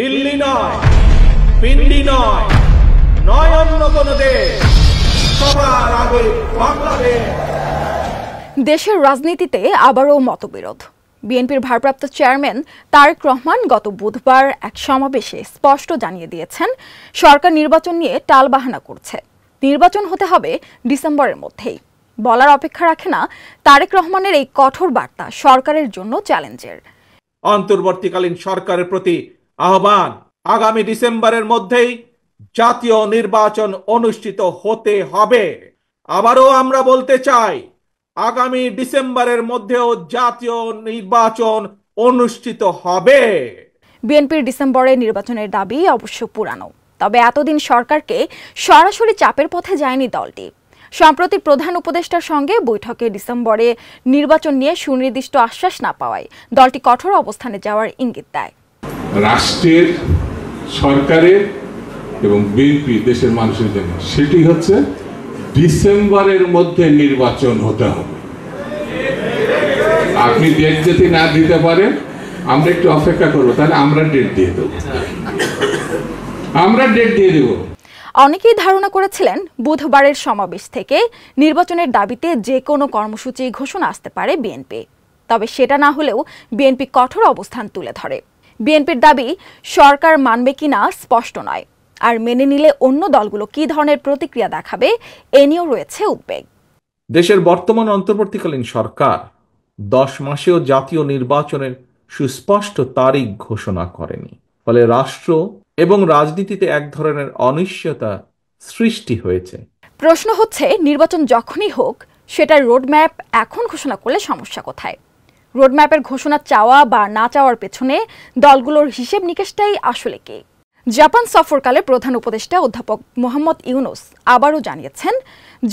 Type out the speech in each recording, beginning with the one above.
দিল্লি নয়, পিন্ডি নয়, নয় অন্য কোন দেশ, সবার আগে বাংলাদেশ। দেশের রাজনীতিতে আবারও মতবিরোধ। বিএনপির ভারপ্রাপ্ত চেয়ারম্যান তারেক রহমান গত বুধবার এক সমাবেশে স্পষ্ট জানিয়ে দিয়েছেন, সরকার নির্বাচন নিয়ে টালবাহানা করছে। নির্বাচন হতে হবে ডিসেম্বরের মধ্যেই। বলার অপেক্ষা রাখে না তারেক রহমানের এই কঠোর বার্তা সরকারের জন্য চ্যালেঞ্জের। অন্তর্বর্তীকালীন সরকারের প্রতি আহ্বান, আগামী ডিসেম্বরের মধ্যেই জাতীয় নির্বাচন অনুষ্ঠিত হতে হবে। আবারও আমরা বলতে চাই, আগামী ডিসেম্বরের মধ্যেও জাতীয় নির্বাচন অনুষ্ঠিত হবে। বিএনপির ডিসেম্বরে নির্বাচনের দাবি অবশ্য পুরানো, তবে এতদিন সরকারকে সরাসরি চাপের পথে যায়নি দলটি। সম্প্রতি প্রধান উপদেষ্টার সঙ্গে বৈঠকে ডিসেম্বরে নির্বাচন নিয়ে সুনির্দিষ্ট আশ্বাস না পাওয়ায় দলটি কঠোর অবস্থানে যাওয়ার ইঙ্গিত দেয়। রাষ্ট্রের, সরকারের এবং বিএনপি দেশের মানুষের জন্য সেটি হচ্ছে ডিসেম্বরের মধ্যে নির্বাচন হতে হবে। আপনি ডেট যদি না দিতে পারেন, আমরা একটু অপেক্ষা করবো, তাহলে আমরা ডেট দিয়ে দেবো, আমরা ডেট দিয়ে দেব। অনেকেই ধারণা করেছিলেন বুধবারের সমাবেশ থেকে নির্বাচনের দাবিতে যে কোনো কর্মসূচি ঘোষণা আসতে পারে বিএনপি। তবে সেটা না হলেও বিএনপি কঠোর অবস্থান তুলে ধরে। বিএনপির দাবি সরকার মানবে কিনা স্পষ্ট নয়, আর মেনে নিলে অন্য দলগুলো কি ধরনের প্রতিক্রিয়া দেখাবে এ নিয়েও রয়েছে উদ্বেগ। দেশের বর্তমান অন্তর্বর্তীকালীন সরকার 10 মাসেও জাতীয় নির্বাচনের সুস্পষ্ট তারিখ ঘোষণা করেনি। ফলে রাষ্ট্র এবং রাজনীতিতে এক ধরনের অনিশ্চয়তা সৃষ্টি হয়েছে। প্রশ্ন হচ্ছে, নির্বাচন যখনই হোক সেটার রোডম্যাপ এখন ঘোষণা করলে সমস্যা কোথায়? রোডম্যাপের ঘোষণা চাওয়া বা না চাওয়ার পেছনে দলগুলোর হিসেব নিকেশটাই আসলে কি? জাপান সফরকালে প্রধান উপদেষ্টা অধ্যাপক মোহাম্মদ ইউনুস আবারও জানিয়েছেন,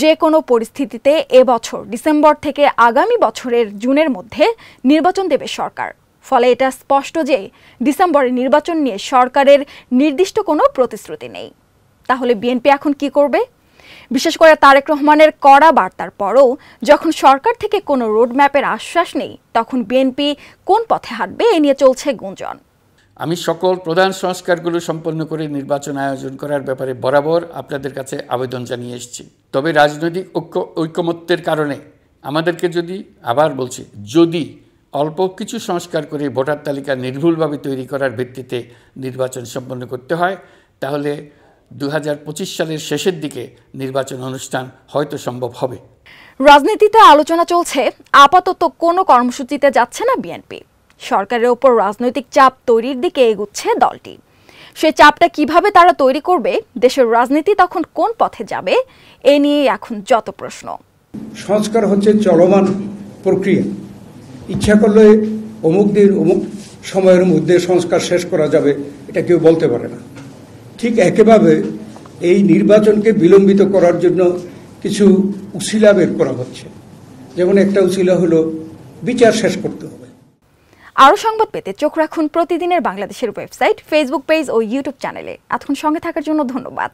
যে কোনো পরিস্থিতিতে এবছর ডিসেম্বর থেকে আগামী বছরের জুনের মধ্যে নির্বাচন দেবে সরকার। ফলে এটা স্পষ্ট যে ডিসেম্বরে নির্বাচন নিয়ে সরকারের নির্দিষ্ট কোনো প্রতিশ্রুতি নেই। তাহলে বিএনপি এখন কি করবে? বিশেষ করে তারেক রহমানের কড়া বার্তার পরও যখন সরকার থেকে কোনো রোডম্যাপের আশ্বাস নেই, তখন বিএনপি কোন পথে হাঁটবে এ নিয়ে চলছে গুঞ্জন। আমি সকল প্রধান সংস্কারগুলো সম্পন্ন করে নির্বাচন আয়োজন করার ব্যাপারে বরাবর আপনাদের কাছে আবেদন জানিয়ে এসেছি। তবে রাজনৈতিক ঐকমত্যের কারণে আমাদেরকে যদি অল্প কিছু সংস্কার করে ভোটার তালিকা নির্ভুলভাবে তৈরি করার ভিত্তিতে নির্বাচন সম্পন্ন করতে হয়, তাহলে 2025 সালের শেষের দিকে নির্বাচন অনুষ্ঠান হয়তো সম্ভব হবে। রাজনীতিতে আলোচনা চলছে, আপাতত কোনো কর্মসূচিতে যাচ্ছে না বিএনপি। সরকারের ওপর রাজনৈতিক চাপ তৈরির দিকে এগুচ্ছে দলটি। সেই চাপটা কিভাবে তারা তৈরি করবে, দেশের রাজনীতি তখন কোন পথে যাবে, এ নিয়ে এখন যত প্রশ্ন। সংস্কার হচ্ছে চলমান প্রক্রিয়া। ইচ্ছা করলে অমুক দিন অমুক সময়ের মধ্যে সংস্কার শেষ করা যাবে, এটা কেউ বলতে পারে না। ঠিক একইভাবে এই নির্বাচনকে বিলম্বিত করার জন্য কিছু উছিলা বের করা হচ্ছে। যেমন একটা উছিলা হলো বিচার শেষ করতে হবে। আরও সংবাদ পেতে চোখ রাখুন প্রতিদিনের বাংলাদেশের ওয়েবসাইট, ফেসবুক পেজ ও ইউটিউব চ্যানেলে। এতক্ষণ সঙ্গে থাকার জন্য ধন্যবাদ।